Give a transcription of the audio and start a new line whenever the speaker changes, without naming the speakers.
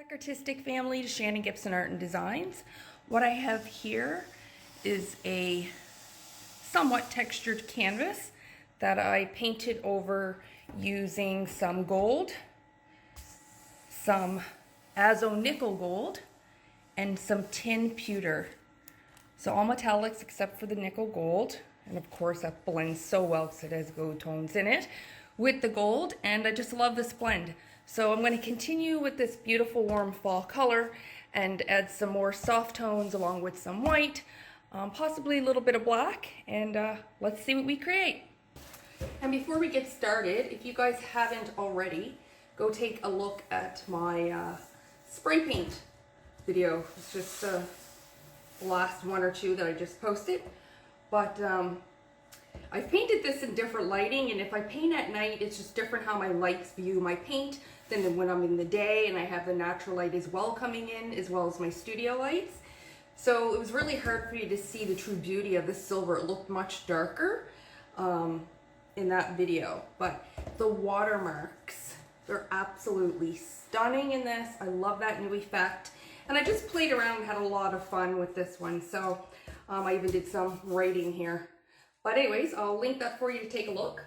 back, artistic family, to Shannon Gibson Art and Designs. What I have here is a somewhat textured canvas that I painted over using some gold, some azo nickel gold, and some tin pewter. So all metallics except for the nickel gold, and of course that blends so well because it has gold tones in it with the gold, and I just love this blend. So I'm going to continue with this beautiful warm fall color and add some more soft tones along with some white, possibly a little bit of black, and let's see what we create. And before we get started, if you guys haven't already, go take a look at my spray paint video. It's just the last one or two that I just posted, but I've painted this in different lighting, and if I paint at night, it's just different how my lights view my paint than when I'm in the day, and I have the natural light as well coming in, as well as my studio lights. So it was really hard for you to see the true beauty of the silver. It looked much darker in that video, but the watermarks, they're absolutely stunning in this. I love that new effect, and I just played around and had a lot of fun with this one. So I even did some writing here. But anyways, I'll link that for you to take a look.